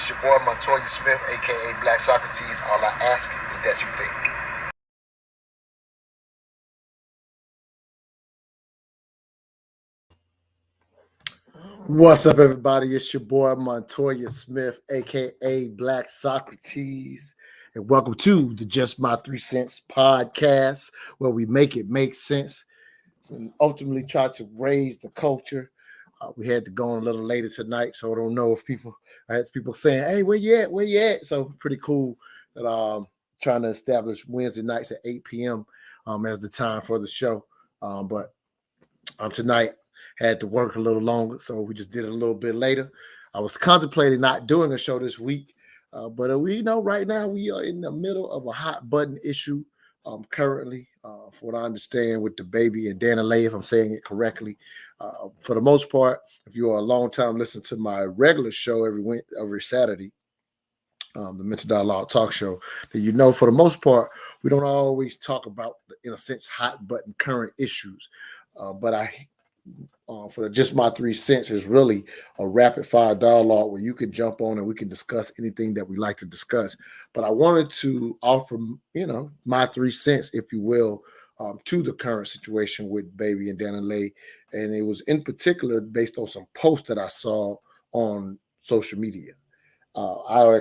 It's your boy Montoya Smith, aka Black Socrates. All I ask is that you think. What's up, everybody? It's your boy Montoya Smith, aka Black Socrates, and welcome to the Just My 3 Cents podcast, where we make it make sense and ultimately try to raise the culture. We had to go on a little later tonight, so I don't know if I had people saying, "Hey, where you at? Where you at?" So pretty cool that trying to establish Wednesday nights at 8 p.m. As the time for the show. But tonight had to work a little longer, so we just did it a little bit later. I was contemplating not doing a show this week, but we know right now we are in the middle of a hot button issue currently, for what I understand, with the Baby and Dani Leigh, if I'm saying it correctly. For the most part, if you are a long time listener to my regular show every Saturday, the Mental Dialogue Talk Show, that you know, for the most part, we don't always talk about, in a sense, hot button current issues. But for just my 3 cents is really a rapid fire dialogue where you can jump on and we can discuss anything that we like to discuss. But I wanted to offer, my 3 cents, if you will, to the current situation with Baby and Dani Leigh. And it was in particular based on some posts that I saw on social media. I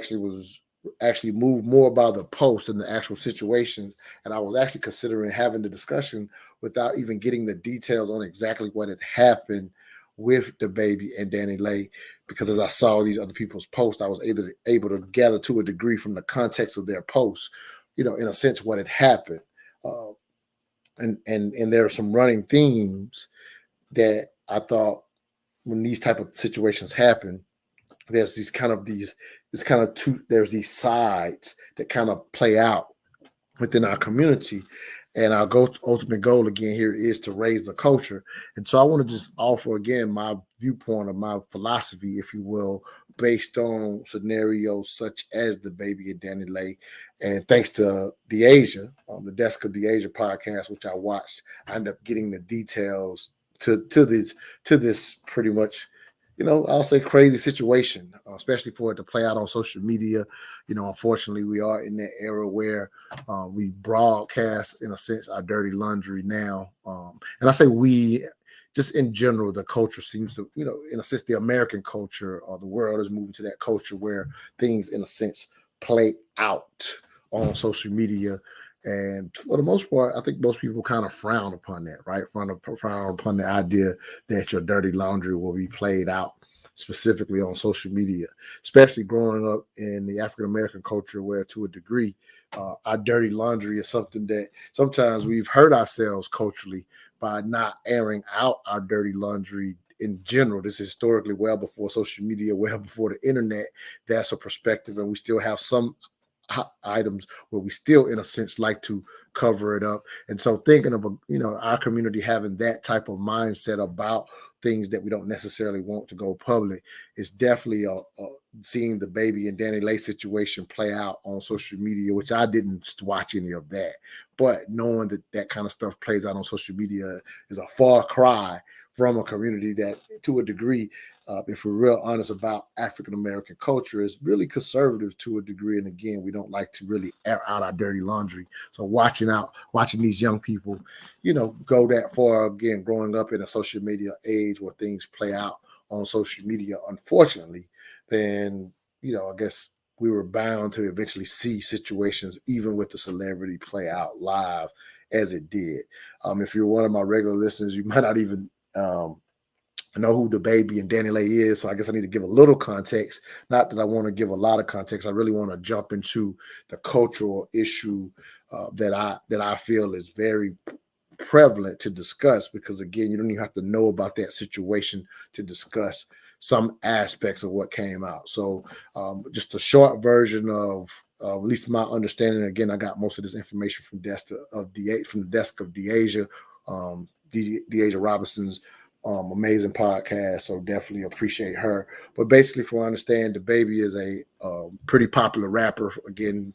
actually moved more by the post than the actual situations, and I was actually considering having the discussion without even getting the details on exactly what had happened with the Baby and Dani Leigh, because as I saw these other people's posts, I was able to gather to a degree from the context of their posts, in a sense, what had happened. Uh, and there are some running themes that I thought, when these type of situations happen, there's there's these sides that kind of play out within our community. And our ultimate goal again here is to raise the culture. And so I want to just offer again my viewpoint of my philosophy, if you will, based on scenarios such as the Baby and Dani Leigh. And thanks to the Asia, the Desk of the Asia podcast, which I watched, I ended up getting the details to this pretty much, I'll say crazy situation, especially for it to play out on social media. Unfortunately, we are in that era where we broadcast, in a sense, our dirty laundry now. And I say we, just in general, the culture seems to, in a sense, the American culture or the world is moving to that culture where things, in a sense, play out on social media. And for the most part, I think most people kind of frown upon that, right? Frown upon the idea that your dirty laundry will be played out specifically on social media, especially growing up in the African American culture, where to a degree, our dirty laundry is something that sometimes we've hurt ourselves culturally by not airing out our dirty laundry in general. This is historically well before social media, well before the internet. That's a perspective, and we still have some items where we still, in a sense, like to cover it up. And so thinking of our community having that type of mindset about things that we don't necessarily want to go public is definitely seeing the Baby and Dani Leigh situation play out on social media, which I didn't watch any of that, but knowing that that kind of stuff plays out on social media is a far cry from a community that, to a degree, if we're real honest about African American culture, is really conservative to a degree. And again, we don't like to really air out our dirty laundry. So watching these young people, go that far, again, growing up in a social media age where things play out on social media, unfortunately, then, I guess we were bound to eventually see situations, even with the celebrity, play out live as it did. If you're one of my regular listeners, you might not even know who the Baby and Dani Leigh is. So I guess I need to give a little context. Not that I want to give a lot of context. I really want to jump into the cultural issue that I feel is very prevalent to discuss, because again, you don't even have to know about that situation to discuss some aspects of what came out. So just a short version of at least my understanding. Again, I got most of this information from the Desk of the Asia, Asia Robinson's amazing podcast. So definitely appreciate her. But basically, from what I understand, the Baby is a pretty popular rapper. Again,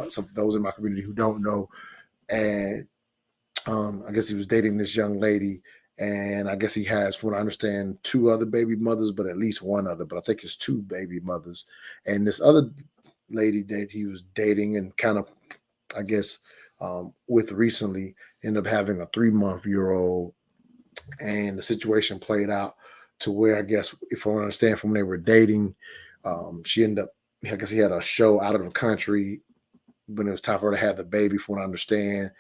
some of those in my community who don't know, and I guess he was dating this young lady, And I guess he has, from what I understand, 2 other baby mothers, but at least one other. But I think it's 2 baby mothers. And this other lady that he was dating and kind of, I guess, with recently ended up having a 3-month-year-old. And the situation played out to where, I guess, if I understand, from when they were dating, she ended up, I guess he had a show out of the country when it was time for her to have the baby. From what I understand,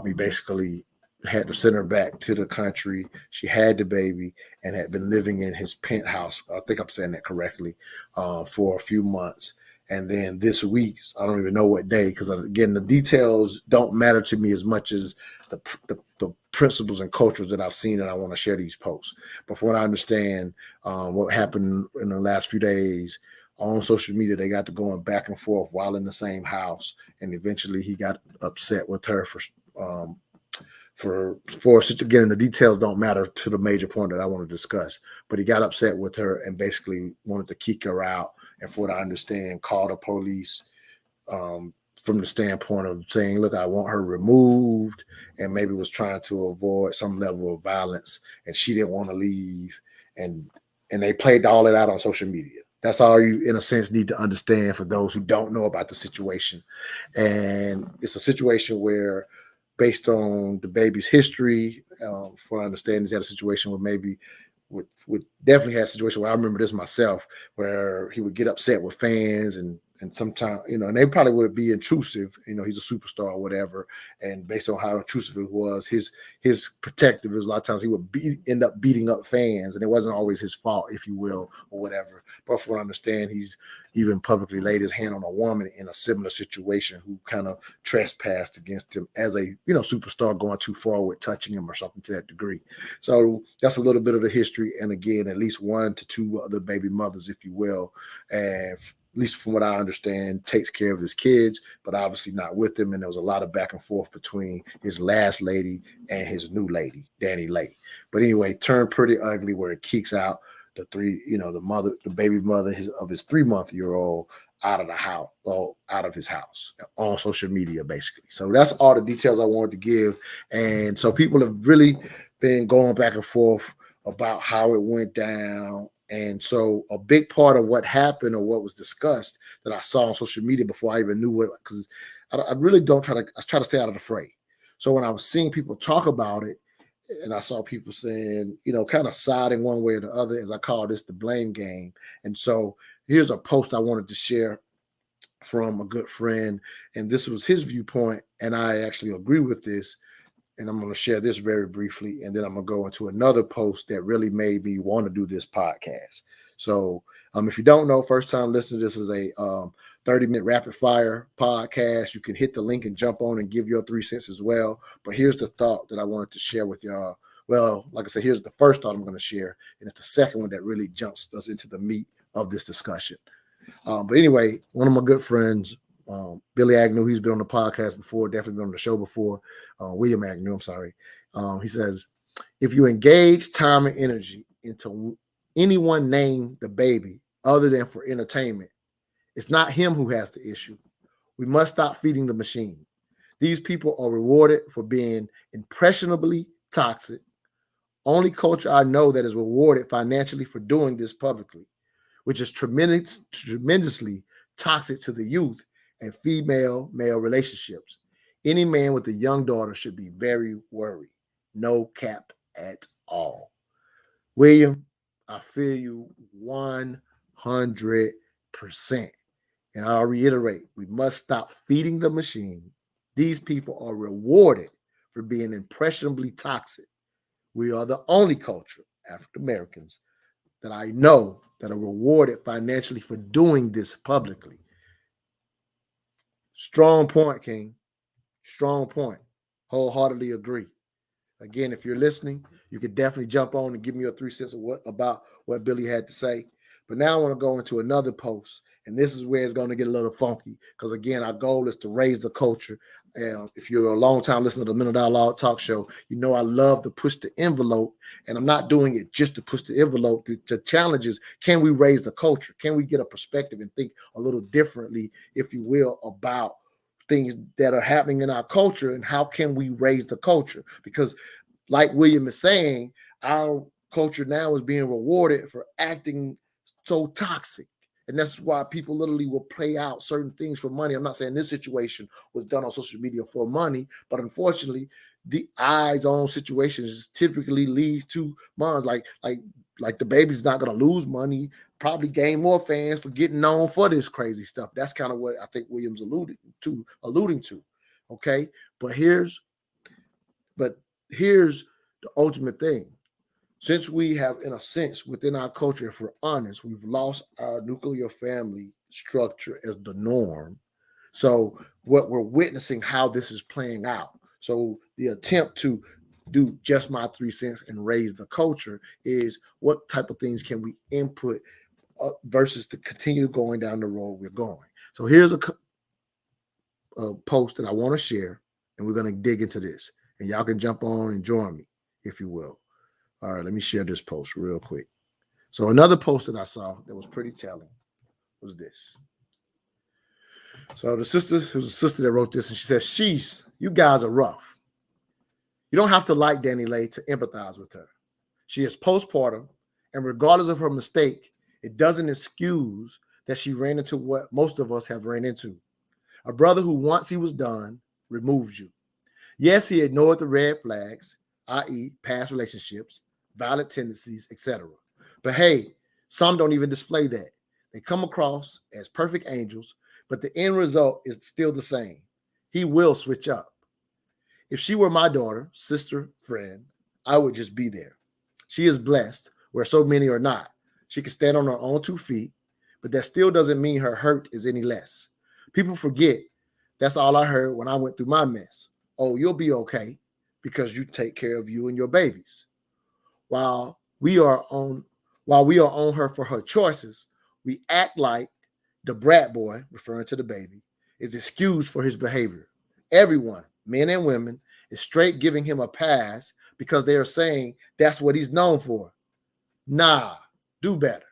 he basically had to send her back to the country. She had the baby and had been living in his penthouse. I think I'm saying that correctly, for a few months. And then this week, I don't even know what day, because again, the details don't matter to me as much as the principles and cultures that I've seen, and I want to share these posts. But from what I understand, what happened in the last few days on social media, they got to going back and forth while in the same house, and eventually he got upset with her again, the details don't matter to the major point that I want to discuss, but he got upset with her and basically wanted to kick her out. And from what I understand, called the police, from the standpoint of saying, look, I want her removed, and maybe was trying to avoid some level of violence, and she didn't want to leave. And they played all that out on social media. That's all you, in a sense, need to understand for those who don't know about the situation. And it's a situation where, based on the baby's history, from what I understand, he's had a situation where maybe would definitely had a situation where I remember this myself, where he would get upset with fans and sometimes, and they probably would be intrusive. He's a superstar or whatever, and based on how intrusive it was, his protective is a lot of times he would end up beating up fans, and it wasn't always his fault, if you will, or whatever. But from what I understand, he's even publicly laid his hand on a woman in a similar situation who kind of trespassed against him as a superstar, going too far with touching him or something to that degree. So that's a little bit of the history. And again, at least 1 to 2 other baby mothers, if you will, and at least from what I understand, takes care of his kids, but obviously not with him. And there was a lot of back and forth between his last lady and his new lady, Dani Leigh. But anyway, turned pretty ugly, where it kicks out the baby mother of his 3-month-year-old out of the house, out of his house, on social media, basically. So that's all the details I wanted to give. And so people have really been going back and forth about how it went down. And so a big part of what happened, or what was discussed, that I saw on social media before I even knew what, because I really I try to stay out of the fray. So when I was seeing people talk about it, and I saw people saying, kind of siding one way or the other, as I call this the blame game. And so here's a post I wanted to share from a good friend, and this was his viewpoint, and I actually agree with this. And I'm going to share this very briefly, and then I'm going to go into another post that really made me want to do this podcast. So if you don't know, first time listener, this is a 30-minute rapid fire podcast. You can hit the link and jump on and give your 3 cents as well. But here's the thought that I wanted to share with y'all. Well, like I said, here's the first thought I'm going to share, and it's the second one that really jumps us into the meat of this discussion. But anyway, one of my good friends, Billy Agnew, he's been on the podcast before, definitely been on the show before. William Agnew, I'm sorry. He says, if you engage time and energy into anyone named the baby other than for entertainment, it's not him who has the issue. We must stop feeding the machine. These people are rewarded for being impressionably toxic. Only culture I know that is rewarded financially for doing this publicly, which is tremendously toxic to the youth and female-male relationships. Any man with a young daughter should be very worried. No cap at all. William, I feel you 100%. And I'll reiterate, we must stop feeding the machine. These people are rewarded for being impressionably toxic. We are the only culture, African Americans, that I know that are rewarded financially for doing this publicly. Strong point, King. Strong point. Wholeheartedly agree. Again, if you're listening, you could definitely jump on and give me your 3 cents about what Billy had to say. But now I want to go into another post, and this is where it's going to get a little funky, because again, our goal is to raise the culture. And if you're a long time listener to the Mental Dialogue Talk Show, you know I love to push the envelope, and I'm not doing it just to push the envelope. The challenge is, can we raise the culture? Can we get a perspective and think a little differently, if you will, about things that are happening in our culture, and how can we raise the culture? Because like William is saying, our culture now is being rewarded for acting so toxic. And that's why people literally will play out certain things for money. I'm not saying this situation was done on social media for money, but unfortunately, the eyes on situations typically lead to moms like the baby's not going to lose money, probably gain more fans for getting known for this crazy stuff. That's kind of what I think Williams alluding to. Okay, but here's the ultimate thing. Since we have, in a sense, within our culture, if we're honest, we've lost our nuclear family structure as the norm. So what we're witnessing, how this is playing out. So the attempt to do just my 3 cents and raise the culture is what type of things can we input versus to continue going down the road we're going. So here's a post that I want to share, and we're going to dig into this. And y'all can jump on and join me, if you will. All right, let me share this post real quick. So another post that I saw that was pretty telling was this. So it was a sister that wrote this, and she says, "Sheesh, you guys are rough. You don't have to like Dani Leigh to empathize with her. She is postpartum, and regardless of her mistake, it doesn't excuse that she ran into what most of us have ran into. A brother who, once he was done, removed you. Yes, he ignored the red flags, i.e. past relationships, violent tendencies, etc. But hey, some don't even display that. They come across as perfect angels, but the end result is still the same. He will switch up. If she were my daughter, sister, friend, I would just be there. She is blessed, where so many are not. She can stand on her own 2 feet, but that still doesn't mean her hurt is any less. People forget that's all I heard when I went through my mess. Oh, you'll be okay because you take care of you and your babies. While we are on her for her choices, we act like the brat boy, referring to the baby, is excused for his behavior. Everyone, men and women, is straight giving him a pass because they are saying that's what he's known for. Nah, do better.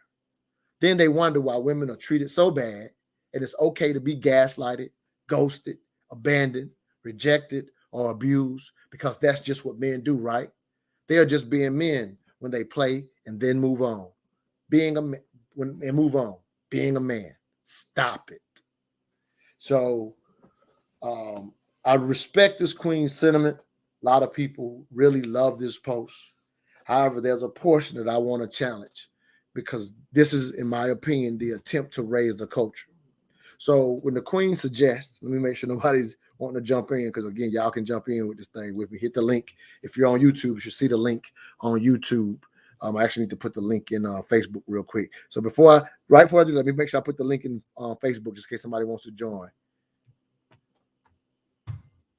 Then they wonder why women are treated so bad, and it's okay to be gaslighted, ghosted, abandoned, rejected, or abused because that's just what men do, right? They are just being men when they play and then move on. Being a man. Stop it. So I respect this queen's sentiment. A lot of people really love this post. However, there's a portion that I want to challenge because this is, in my opinion, the attempt to raise the culture. So when the queen suggests, let me make sure nobody's wanting to jump in, because again, y'all can jump in with this thing with me. Hit the link. If you're on YouTube, you should see the link on YouTube. I actually need to put the link in Facebook real quick. So right before I do, let me make sure I put the link in Facebook just in case somebody wants to join.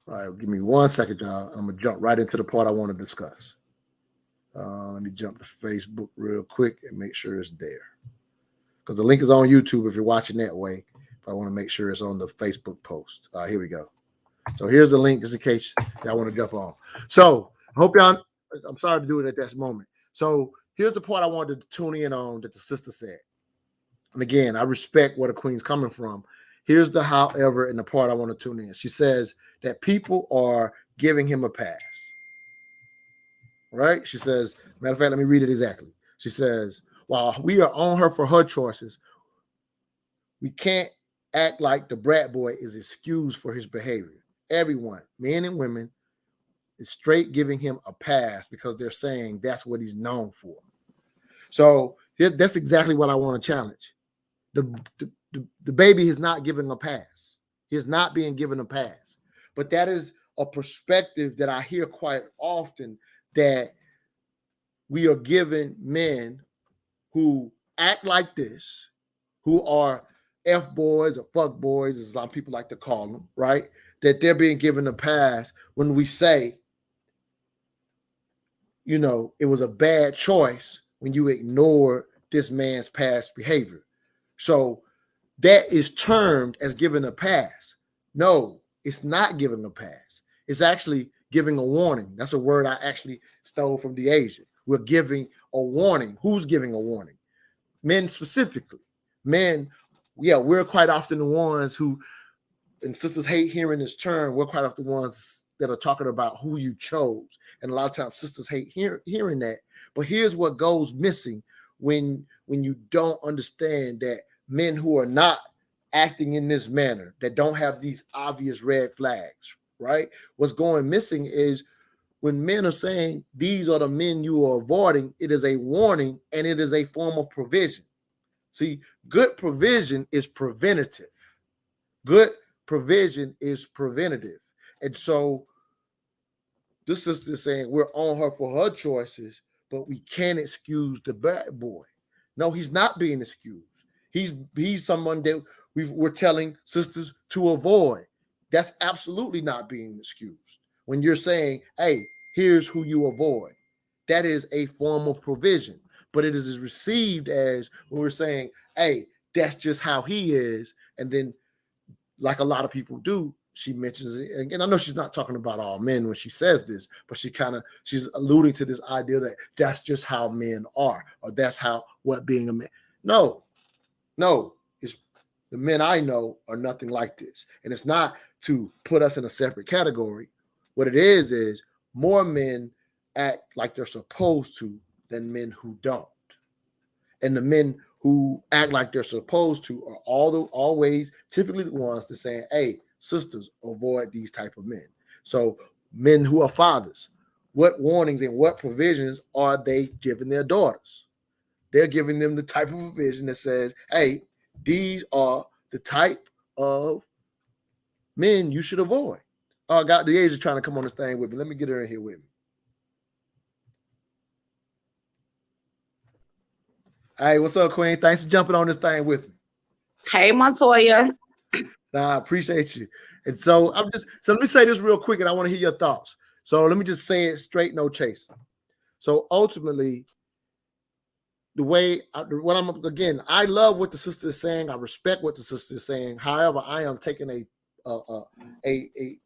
All right, give me 1 second, y'all. I'm gonna jump right into the part I want to discuss. Let me jump to Facebook real quick and make sure it's there, because the link is on YouTube if you're watching that way. But I want to make sure it's on the Facebook post. All right, here we go. So here's the link just in case y'all want to jump on. So I hope y'all. I'm sorry to do it at this moment. So here's the part I wanted to tune in on that the sister said. And again, I respect where the queen's coming from. Here's the however and the part I want to tune in. She says that people are giving him a pass. Right? She says, matter of fact, let me read it exactly. She says, while we are on her for her choices, we can't act like the brat boy is excused for his behavior. Everyone, men and women, is straight giving him a pass because they're saying that's what he's known for. So that's exactly what I want to challenge. The baby is not given a pass. He is not being given a pass. But that is a perspective that I hear quite often, that we are giving men who act like this, who are F boys or fuck boys, as some people like to call them, right? That they're being given a pass when we say, it was a bad choice when you ignored this man's past behavior. So that is termed as giving a pass. No, it's not giving a pass. It's actually giving a warning. That's a word I actually stole from DeAsia. We're giving a warning. Who's giving a warning? Men specifically. Men, we're quite often the ones who, and sisters hate hearing this term, we're quite often the ones that are talking about who you chose. And a lot of times sisters hate hearing that. But here's what goes missing when you don't understand that men who are not acting in this manner, that don't have these obvious red flags, right? What's going missing is when men are saying these are the men you are avoiding, it is a warning and it is a form of provision. See, good provision is preventative. Good provision is preventative. And so this sister is saying we're on her for her choices, but we can't excuse the bad boy. No, he's not being excused. He's someone that we're telling sisters to avoid. That's absolutely not being excused. When you're saying, hey, here's who you avoid, that is a form of provision. But it is received as when we're saying, hey, that's just how he is. And then, like a lot of people do, she mentions it. And I know she's not talking about all men when she says this, but she's alluding to this idea that that's just how men are, or that's what being a man. No, it's the men I know are nothing like this. And it's not to put us in a separate category. What it is more men act like they're supposed to than men who don't. And the men who act like they're supposed to are always typically the ones that saying, hey, sisters, avoid these type of men. So men who are fathers, what warnings and what provisions are they giving their daughters? They're giving them the type of provision that says, hey, these are the type of men you should avoid. Oh, God, the age is trying to come on this thing with me. Let me get her in here with me. Hey, what's up, Queen? Thanks for jumping on this thing with me. Hey, Montoya. Nah, I appreciate you. And so let me say this real quick, and I want to hear your thoughts. So let me just say it straight, no chasing. So ultimately, I love what the sister is saying. I respect what the sister is saying. However, I am taking a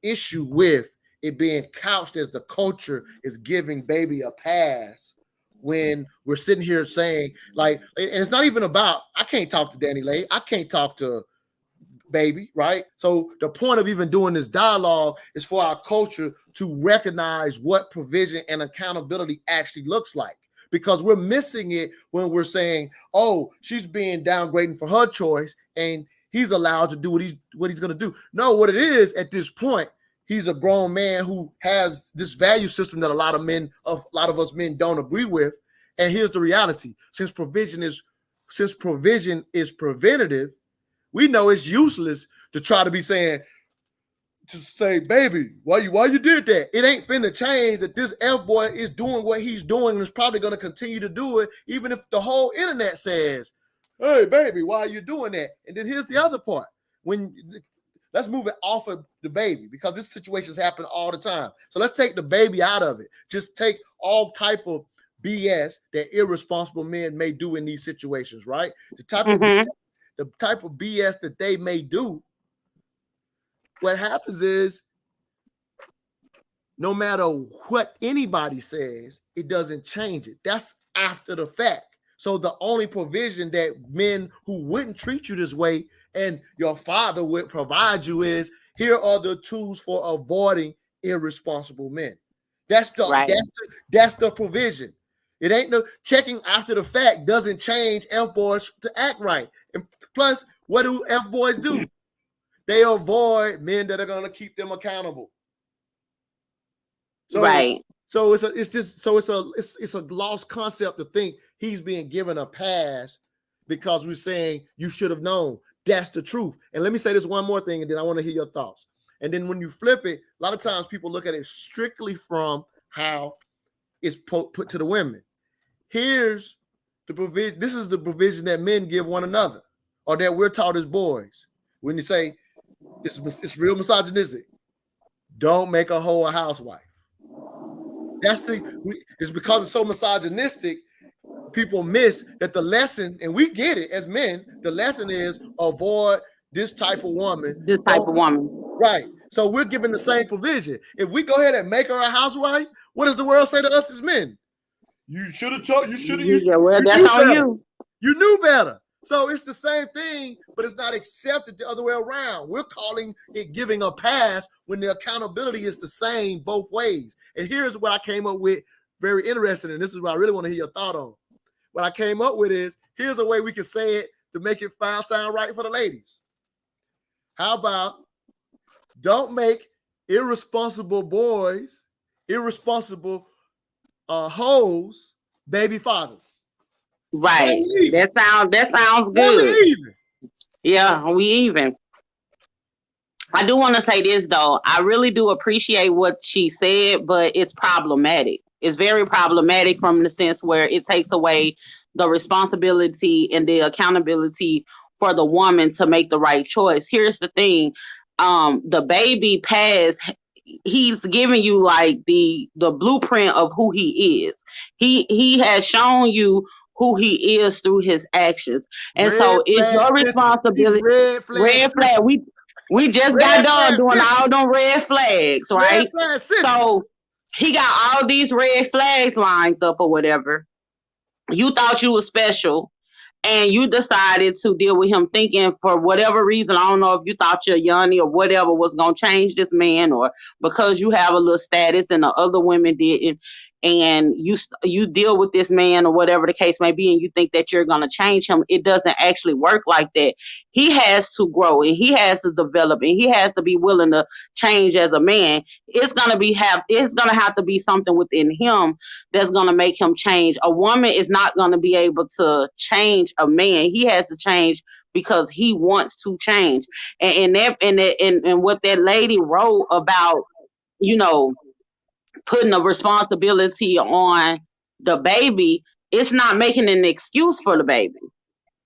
issue with it being couched as the culture is giving baby a pass when we're sitting here saying, like, and it's not even about, I can't talk to Dani Leigh, I can't talk to baby, right? So the point of even doing this dialogue is for our culture to recognize what provision and accountability actually looks like. Because we're missing it when we're saying, oh, she's being downgraded for her choice and he's allowed to do what he's going to do. No, what it is at this point, he's a grown man who has this value system that a lot of us men don't agree with. And here's the reality: since provision is preventative, we know it's useless to try to be saying, to say, baby, why you did that? It ain't finna change that this F boy is doing what he's doing and is probably going to continue to do it, even if the whole internet says, hey, baby, why are you doing that? And then here's the other part. Let's move it off of the baby, because this situations happen all the time. So let's take the baby out of it. Just take all type of BS that irresponsible men may do in these situations, right? The type of BS that they may do. What happens is, no matter what anybody says, it doesn't change it. That's after the fact. So the only provision that men who wouldn't treat you this way and your father would provide you is, here are the tools for avoiding irresponsible men. That's the provision. It ain't no checking after the fact doesn't change F boys to act right. And plus, what do F boys do? They avoid men that are going to keep them accountable. So, right. So it's a lost concept to think he's being given a pass because we're saying you should have known. That's the truth. And let me say this one more thing, and then I want to hear your thoughts. And then when you flip it, a lot of times people look at it strictly from how it's put to the women. Here's the provision. This is the provision that men give one another, or that we're taught as boys. When you say it's real misogynistic, don't make a hoe a housewife. It's because it's so misogynistic, people miss that the lesson, and we get it as men, the lesson is avoid this type of woman. Right. So we're given the same provision. If we go ahead and make her a housewife, what does the world say to us as men? You should have told. You should have. Well, that's on you. You knew better. So it's the same thing, but it's not accepted the other way around. We're calling it giving a pass when the accountability is the same both ways. And here's what I came up with, very interesting, and this is what I really want to hear your thought on. What I came up with is, here's a way we can say it to make it sound right for the ladies. How about, don't make irresponsible boys, irresponsible hoes, baby fathers. Right. That sounds good. Yeah, we even. I do want to say this though. I really do appreciate what she said, but it's problematic. It's very problematic from the sense where it takes away the responsibility and the accountability for the woman to make the right choice. Here's the thing. The baby pass, he's giving you like the blueprint of who he is. He has shown you who he is through his actions. And so it's your responsibility. Red flag. We just got done doing all them red flags, right? So he got all these red flags lined up or whatever. You thought you were special, and you decided to deal with him thinking for whatever reason, I don't know if you thought your Yanni or whatever was going to change this man, or because you have a little status and the other women didn't, and you deal with this man or whatever the case may be, and you think that you're going to change him. It doesn't actually work like that. He has to grow, and he has to develop, and he has to be willing to change as a man. It's going to have to be something within him that's going to make him change. A woman is not going to be able to change a man. He has to change because he wants to change. And what that lady wrote about, putting a responsibility on the baby, it's not making an excuse for the baby.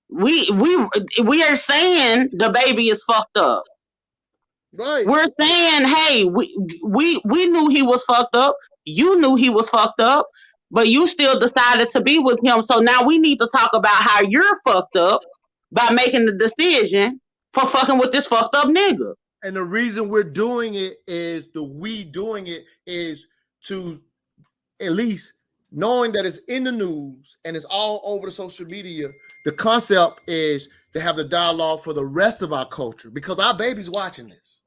We are saying the baby is fucked up. Right. We're saying, hey, we knew he was fucked up. You knew he was fucked up, but you still decided to be with him. So now we need to talk about how you're fucked up by making the decision for fucking with this fucked up nigga. And the reason we're doing it is to at least knowing that it's in the news and it's all over the social media. The concept is to have the dialogue for the rest of our culture, because our baby's watching this.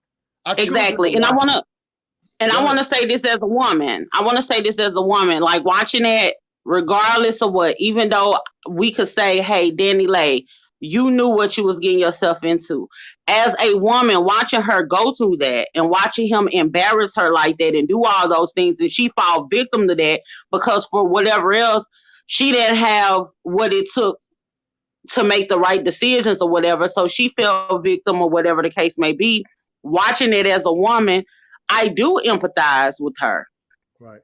Exactly. And I want to say this as a woman. Like, watching it, regardless of what, even though we could say, hey, Dani Leigh, you knew what you was getting yourself into. As a woman, watching her go through that and watching him embarrass her like that and do all those things, and she fall victim to that because for whatever else, she didn't have what it took to make the right decisions or whatever. So she fell victim or whatever the case may be. Watching it as a woman, I do empathize with her. Right.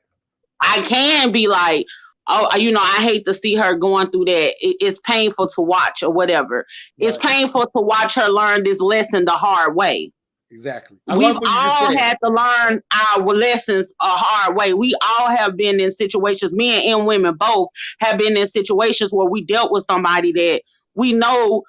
I can be like, oh, I hate to see her going through that. It's painful to watch or whatever. Right. It's painful to watch her learn this lesson the hard way. Exactly. We've all had to learn our lessons a hard way. We all have been in situations, men and women both have been in situations where we dealt with somebody that we know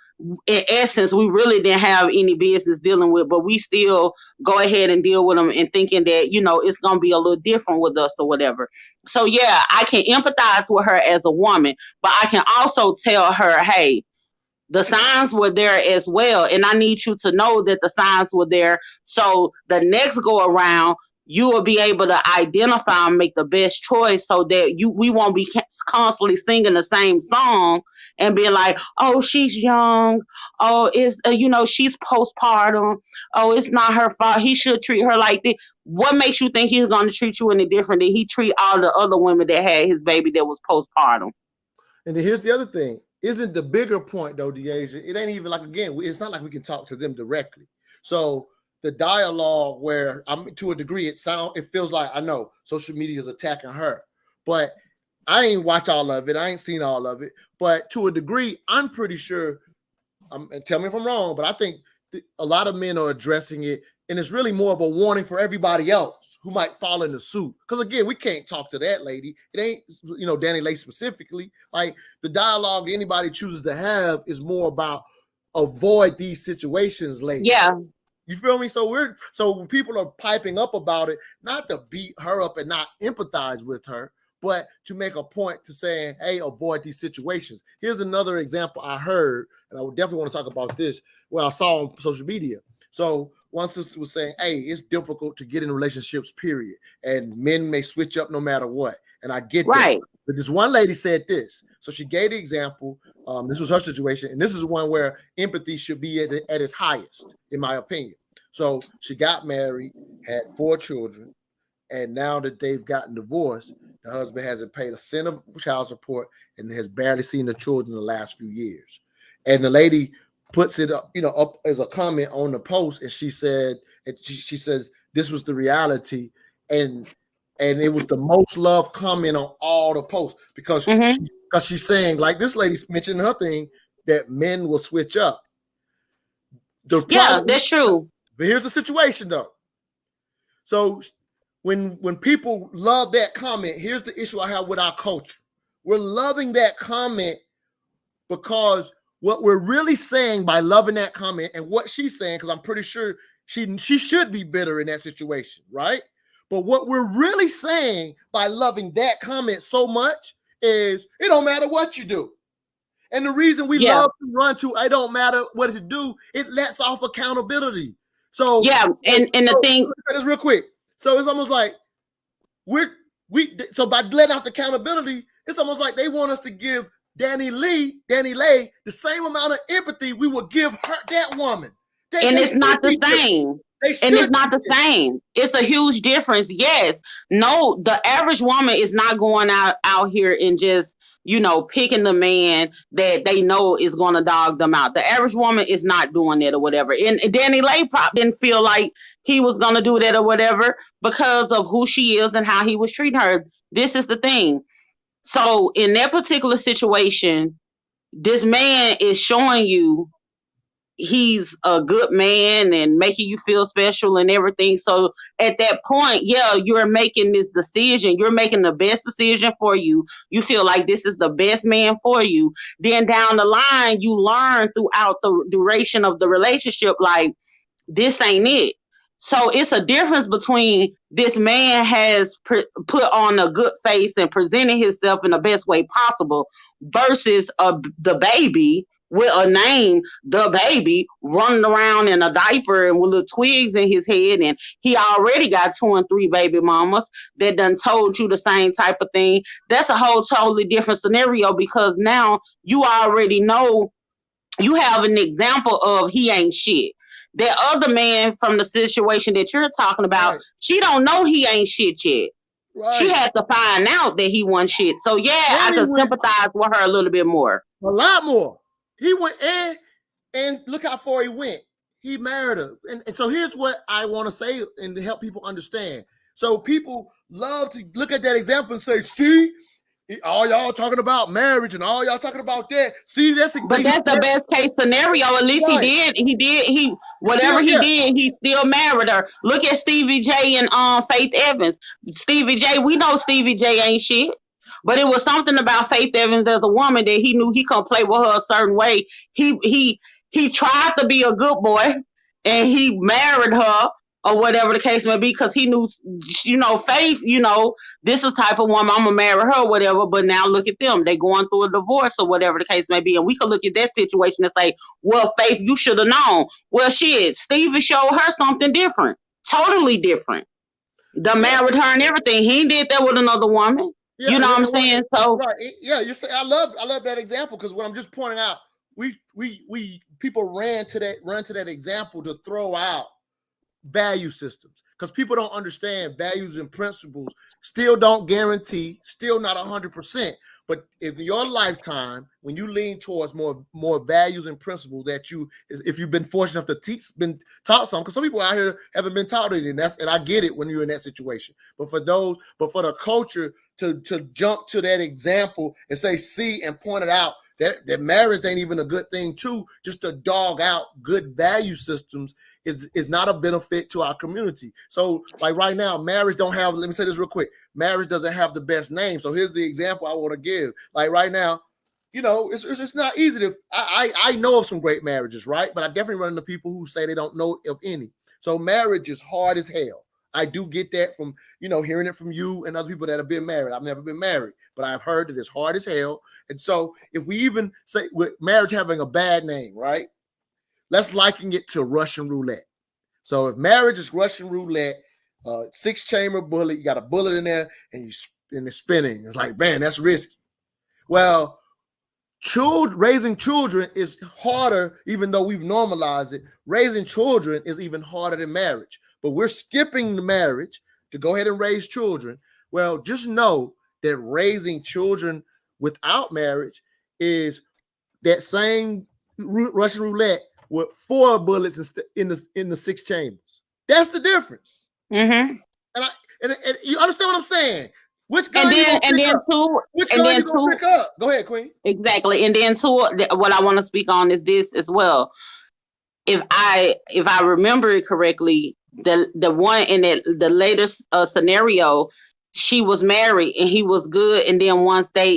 in essence we really didn't have any business dealing with, but we still go ahead and deal with them and thinking that, it's going to be a little different with us or whatever. So yeah, I can empathize with her as a woman, but I can also tell her, hey, the signs were there as well. And I need you to know that the signs were there. So the next go around, you will be able to identify and make the best choice so that we won't be constantly singing the same song and being like, oh, she's young. Oh, it's, she's postpartum. Oh, it's not her fault. He should treat her like this. What makes you think he's going to treat you any different than he treat all the other women that had his baby that was postpartum? And then here's the other thing. Isn't the bigger point though, Deasia? It ain't even like, again, it's not like we can talk to them directly. So the dialogue where to a degree, it feels like, I know social media is attacking her, but I ain't watch all of it. I ain't seen all of it, but to a degree, I'm pretty sure, and tell me if I'm wrong, but I think a lot of men are addressing it, and it's really more of a warning for everybody else who might fall into suit. Because again, we can't talk to that lady. It ain't, Dani Leigh specifically. Like, the dialogue anybody chooses to have is more about avoid these situations later. Yeah. You feel me? So when people are piping up about it, not to beat her up and not empathize with her, but to make a point to saying, hey, avoid these situations. Here's another example I heard, and I would definitely want to talk about this, where I saw on social media. So one sister was saying, hey, it's difficult to get in relationships, period. And men may switch up no matter what. And I get that. But this one lady said this. So she gave the example. This was her situation. And this is one where empathy should be at its highest, in my opinion. So she got married, had 4 children. And now that they've gotten divorced, the husband hasn't paid a cent of child support and has barely seen the children in the last few years. And the lady puts it up, up as a comment on the post, and she said, she says this was the reality, and it was the most loved comment on all the posts because she's saying, like this lady mentioned her thing, that men will switch up. That's true. But here's the situation though. So when people love that comment, here's the issue I have with our culture. We're loving that comment because what we're really saying by loving that comment and what she's saying, because I'm pretty sure she should be bitter in that situation, right? But what we're really saying by loving that comment so much is it don't matter what you do. And the reason we love to run to it don't matter what to do, it lets off accountability. So and the thing, this real quick. So it's almost like so by letting out the accountability, it's almost like they want us to give Dani Leigh, the same amount of empathy we would give her, that woman. And it's not the same. And it's not the same. It's a huge difference. Yes. No, the average woman is not going out here and just, picking the man that they know is going to dog them out. The average woman is not doing that or whatever. And Dani Leigh probably didn't feel like he was going to do that or whatever because of who she is and how he was treating her. This is the thing. So in that particular situation, this man is showing you he's a good man and making you feel special and everything. So at that point, you're making this decision. You're making the best decision for you. You feel like this is the best man for you. Then down the line, you learn throughout the duration of the relationship, like, this ain't it. So it's a difference between this man has put on a good face and presented himself in the best way possible versus the baby with a name, the baby, running around in a diaper and with little twigs in his head, and he already got 2 and 3 baby mamas that done told you the same type of thing. That's a whole totally different scenario because now you already know, you have an example of he ain't shit. That other man from the situation that you're talking about, she don't know he ain't shit yet. Right. She had to find out that he wasn't shit. So I can sympathize with her a little bit more. A lot more. He went and look how far he went. He married her. And so here's what I want to say and to help people understand. So people love to look at that example and say, see, all y'all talking about marriage and all y'all talking about that. See, that's the best case scenario. At least right. He did. He still married her. Look at Stevie J and Faith Evans. Stevie J, we know Stevie J ain't shit. But it was something about Faith Evans as a woman that he knew he couldn't play with her a certain way. He tried to be a good boy and he married her or whatever the case may be because he knew, Faith, this is the type of woman, I'm going to marry her or whatever. But now look at them. They going through a divorce or whatever the case may be. And we could look at that situation and say, well, Faith, you should have known. Well, shit, Stevie showed her something different, totally different. Married her and everything. He did that with another woman. Yeah, you know what I'm saying? So right. Yeah, you say I love that example because what I'm just pointing out, we people run to that example to throw out value systems because people don't understand values and principles still don't guarantee, still not 100%. But in your lifetime, when you lean towards more values and principles that if you've been fortunate enough to been taught something, because some people out here haven't been taught it, and I get it when you're in that situation. But for the culture to jump to that example and say, see, and point it out that marriage ain't even a good thing too, just to dog out good value systems is not a benefit to our community. So like right now, marriage don't have, let me say this real quick, marriage doesn't have the best name. So here's the example I want to give. Like right now, it's not easy to, I know of some great marriages, right? But I definitely run into people who say they don't know of any. So marriage is hard as hell. I do get that from, hearing it from you and other people that have been married. I've never been married, but I've heard that it's hard as hell. And so if we even say with marriage having a bad name, right? Let's liken it to Russian roulette. So if marriage is Russian roulette, 6-chamber bullet, you got a bullet in there and it's spinning. It's like, man, that's risky. Well, raising children is harder, even though we've normalized it. Raising children is even harder than marriage. But we're skipping the marriage to go ahead and raise children. Well, just know that raising children without marriage is that same Russian roulette with 4 bullets in the 6 chambers. That's the difference. Mm-hmm. And you understand what I'm saying? Which gun Which gun you gonna pick up? Go ahead, Queen. Exactly. And then two, what I want to speak on is this as well. If I remember it correctly, the one in the latest scenario, she was married and he was good, and then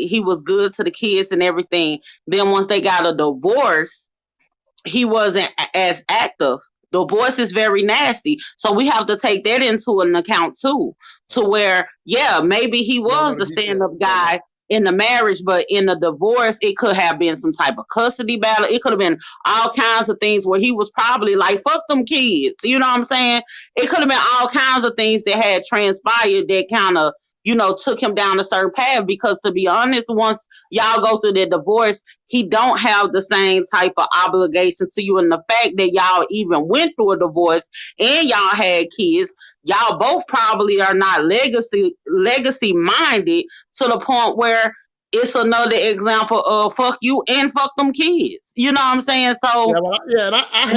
he was good to the kids and everything. Then once they got a divorce, he wasn't as active. Divorce is very nasty. So we have to take that into an account too, to where, yeah, maybe he was the stand-up guy in the marriage, but in the divorce, it could have been some type of custody battle. It could have been all kinds of things where he was probably like, fuck them kids. You know what I'm saying? It could have been all kinds of things that had transpired that kind of, took him down a certain path, because to be honest, once y'all go through the divorce, he don't have the same type of obligation to you. And the fact that y'all even went through a divorce and y'all had kids, y'all both probably are not legacy minded to the point where it's another example of fuck you and fuck them kids. You know what I'm saying? So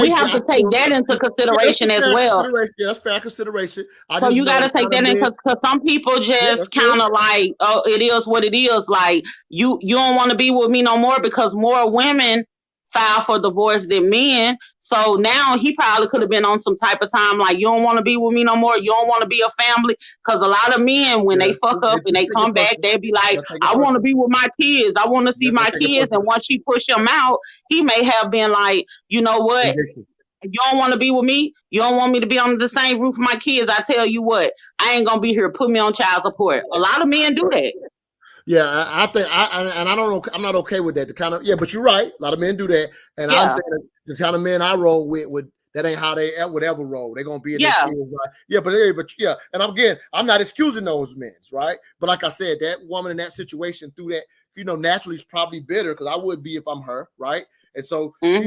we have to take that into consideration as well. Yeah, that's fair consideration. So you got to take that in, because some people just kind of like, oh, it is what it is. Like you don't want to be with me no more, because more women file for divorce than men. So now he probably could have been on some type of time like, you don't want to be with me no more. You don't want to be a family. Because a lot of men, when they fuck up and they come back, they'll be like, I want to be with my kids. I want to see my kids. And once she push him out, he may have been like, you know what? You don't want to be with me? You don't want me to be under the same roof with my kids? I tell you what, I ain't going to be here. Put me on child support. A lot of men do that. Yeah, I think I don't know. I'm not okay with that. But you're right. A lot of men do that, and I'm saying the kind of men I roll with that ain't how they would ever roll. They're gonna be in their kids, right? And again, I'm not excusing those men, right? But like I said, that woman in that situation through that, naturally is probably bitter, because I would be if I'm her, right? And so she's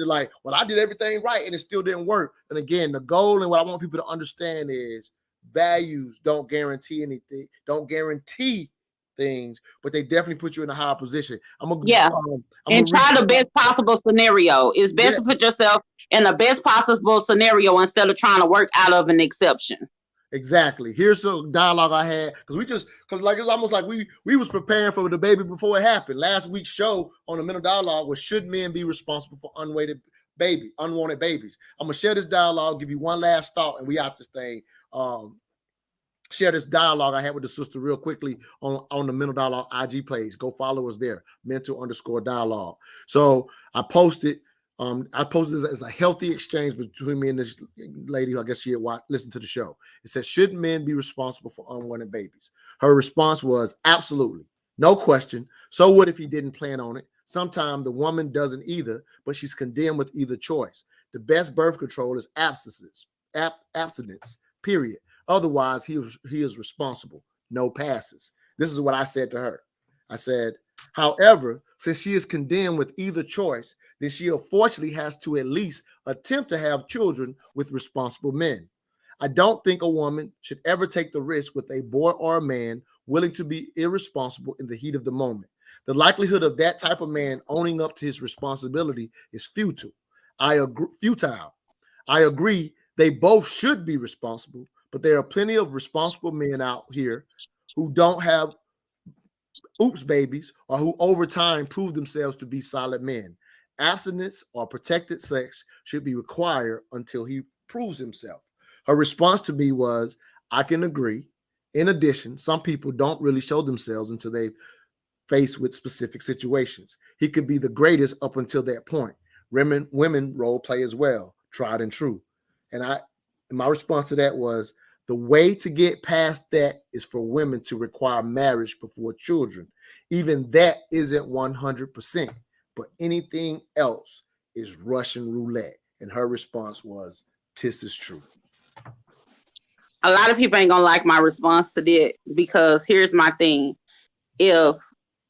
like, well, I did everything right, and it still didn't work. And again, the goal and what I want people to understand is values don't guarantee anything. Don't guarantee things, but they definitely put you in a higher position. And try the best possible scenario. It's best to put yourself in the best possible scenario instead of trying to work out of an exception. Exactly. Here's some dialogue I had, because it's almost like we was preparing for the baby before it happened. Last week's show on the mental dialogue was, should men be responsible for unwanted babies? I'm gonna share this dialogue, give you one last thought, and we out this thing. Share this dialogue I had with the sister real quickly on the Mental Dialogue IG page. Go follow us there, mental_dialogue. So I posted this as a healthy exchange between me and this lady who I guess she had listened to the show. It says, should men be responsible for unwanted babies? Her response was, absolutely, no question. So what if he didn't plan on it? Sometimes the woman doesn't either, but she's condemned with either choice. The best birth control is abstinence, period. Otherwise, he is responsible. No passes. This is what I said to her. I said, however, since she is condemned with either choice, then she unfortunately has to at least attempt to have children with responsible men. I don't think a woman should ever take the risk with a boy or a man willing to be irresponsible in the heat of the moment. The likelihood of that type of man owning up to his responsibility is futile. I agree they both should be responsible, but there are plenty of responsible men out here who don't have oops babies, or who over time prove themselves to be solid men. Abstinence or protected sex should be required until he proves himself. Her response to me was, I can agree. In addition, some people don't really show themselves until they've faced with specific situations. He could be the greatest up until that point. Women role play as well, tried and true. And my response to that was, The way to get past that is for women to require marriage before children. Even that isn't 100%, but anything else is Russian roulette. And her response was, "This is true." A lot of people ain't gonna like my response to that because here's my thing. If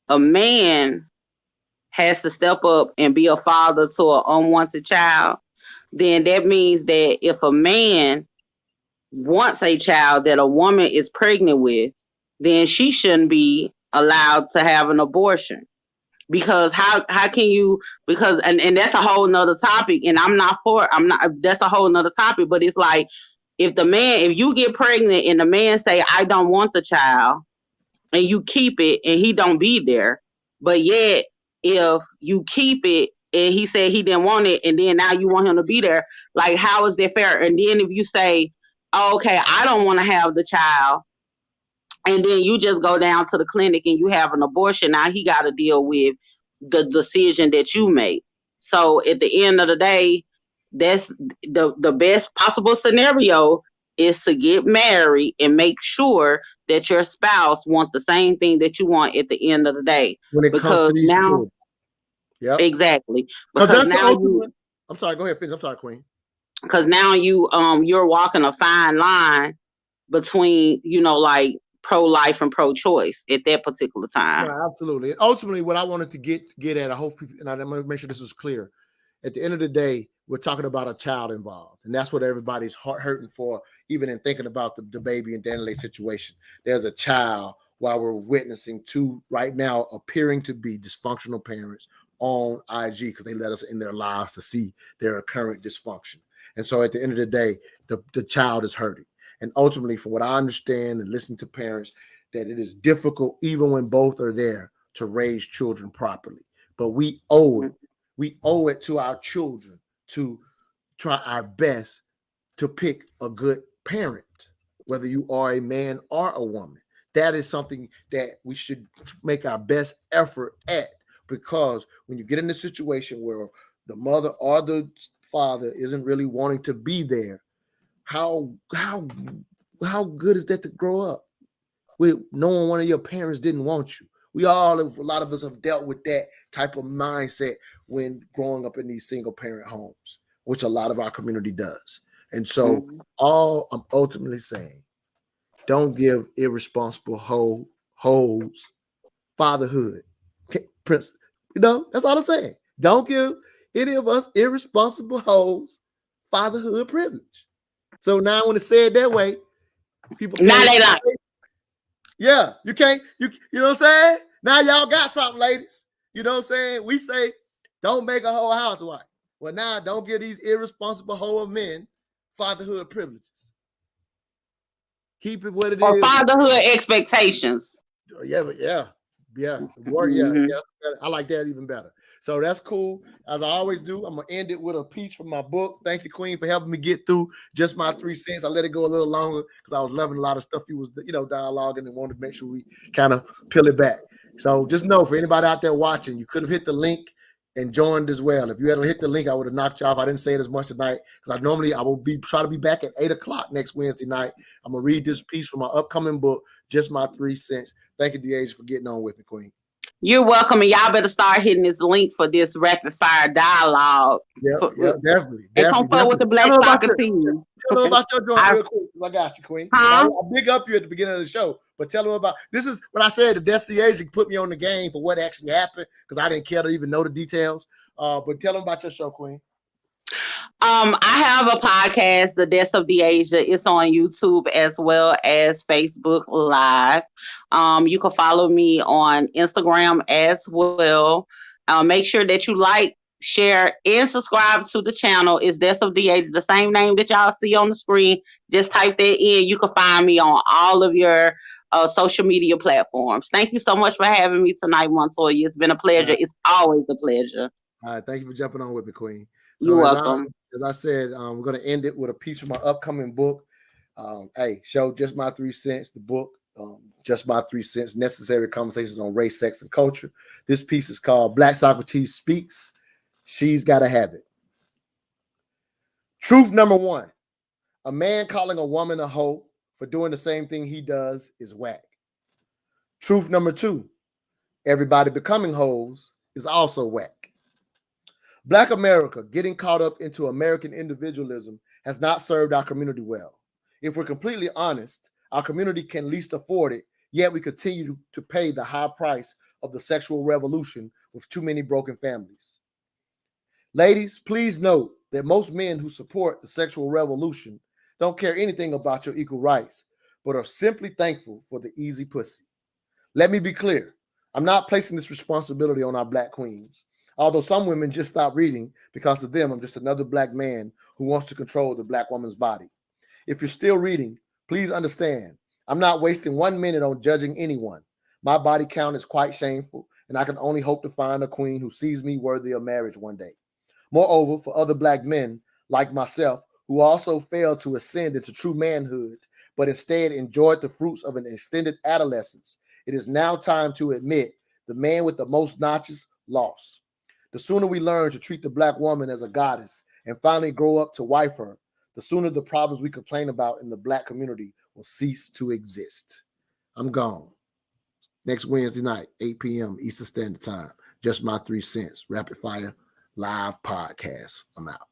a man has to step up and be a father to an unwanted child, then that means that if a man wants a child that a woman is pregnant with, then she shouldn't be allowed to have an abortion. Because how can you, because and that's a whole nother topic, and I'm not, that's a whole nother topic, but it's like, if you get pregnant and the man say, I don't want the child, and you keep it and he don't be there, but yet if you keep it and he said he didn't want it and then now you want him to be there, like, how is that fair? And then if you say, oh, okay, I don't want to have the child, and then you just go down to the clinic and you have an abortion, now he got to deal with the decision that you made. So at the end of the day, that's the best possible scenario is to get married and make sure that your spouse want the same thing that you want at the end of the day. When it comes to these children. Yep. Exactly. Because that's now the ultimate. I'm sorry, go ahead, finish. I'm sorry, Queen. Because now you're walking a fine line between, like pro-life and pro-choice at that particular time. Yeah, absolutely. And ultimately, what I wanted to get at, I hope people, and I'm going to make sure this is clear. At the end of the day, we're talking about a child involved, and that's what everybody's hurting for, even in thinking about the Baby and Dani Leigh situation. There's a child while we're witnessing two right now appearing to be dysfunctional parents on IG because they let us in their lives to see their current dysfunction. And so at the end of the day, the child is hurting. And ultimately, from what I understand and listening to parents, that it is difficult, even when both are there, to raise children properly. But we owe it. We owe it to our children to try our best to pick a good parent, whether you are a man or a woman. That is something that we should make our best effort at, because when you get in a situation where the mother or the father isn't really wanting to be there, how good is that to grow up with knowing one of your parents didn't want you? A lot of us have dealt with that type of mindset when growing up in these single parent homes, which a lot of our community does. And so all I'm ultimately saying, don't give irresponsible hoes fatherhood. Prince, that's all I'm saying. Don't give any of us irresponsible hoes fatherhood privilege. So now when it's said that way, people now they like. Yeah, you can't, you know what I'm saying? Now y'all got something, ladies. You know what I'm saying? We say, don't make a whole housewife. Well, now don't give these irresponsible hoe of men fatherhood privileges. Keep it what it or is. Fatherhood expectations. Yeah. I like that even better. So that's cool. As I always do, I'm going to end it with a piece from my book. Thank you, Queen, for helping me get through just my 3 cents. I let it go a little longer because I was loving a lot of stuff you was, dialoguing and wanted to make sure we kind of peel it back. So just know, for anybody out there watching, you could have hit the link and joined as well. If you had hit the link, I would have knocked you off. I didn't say it as much tonight because I will try to be back at 8:00 next Wednesday night. I'm going to read this piece from my upcoming book, Just My 3 Cents. Thank you, DH, for getting on with me, Queen. You're welcome, and y'all better start hitting this link for this rapid fire dialogue. Yeah, definitely. And come forward with the Black Socrates. Tell them about your joint real quick. I got you, Queen. Huh? I big up you at the beginning of the show, but tell them about this. Is when I said the Destiny Agent put me on the game for what actually happened because I didn't care to even know the details. But tell them about your show, Queen. I have a podcast, The Deaths of Deasia. It's on YouTube as well as Facebook Live. You can follow me on Instagram as well. Make sure that you like, share, and subscribe to the channel. It's Deaths of Deasia, the same name that y'all see on the screen. Just type that in. You can find me on all of your social media platforms. Thank you so much for having me tonight, Montoya. It's been a pleasure. Right. It's always a pleasure. All right. Thank you for jumping on with me, Queen. So you're welcome. As I said, we're going to end it with a piece from my upcoming book. Show Just My 3 Cents, the book, Just My 3 Cents, Necessary Conversations on Race, Sex, and Culture. This piece is called Black Socrates Speaks. She's Gotta Have It. Truth number 1, a man calling a woman a hoe for doing the same thing he does is whack. Truth number 2, everybody becoming hoes is also whack. Black America getting caught up into American individualism has not served our community well. If we're completely honest, our community can least afford it, yet we continue to pay the high price of the sexual revolution with too many broken families. Ladies, please note that most men who support the sexual revolution don't care anything about your equal rights, but are simply thankful for the easy pussy. Let me be clear. I'm not placing this responsibility on our Black queens. Although some women just stop reading because of them, I'm just another Black man who wants to control the Black woman's body. If you're still reading, please understand, I'm not wasting 1 minute on judging anyone. My body count is quite shameful, and I can only hope to find a queen who sees me worthy of marriage one day. Moreover, for other Black men like myself who also failed to ascend into true manhood, but instead enjoyed the fruits of an extended adolescence, it is now time to admit the man with the most notches lost. The sooner we learn to treat the Black woman as a goddess and finally grow up to wife her, the sooner the problems we complain about in the Black community will cease to exist. I'm gone. Next Wednesday night, 8 p.m. Eastern Standard Time. Just my 3 cents. Rapid Fire Live Podcast. I'm out.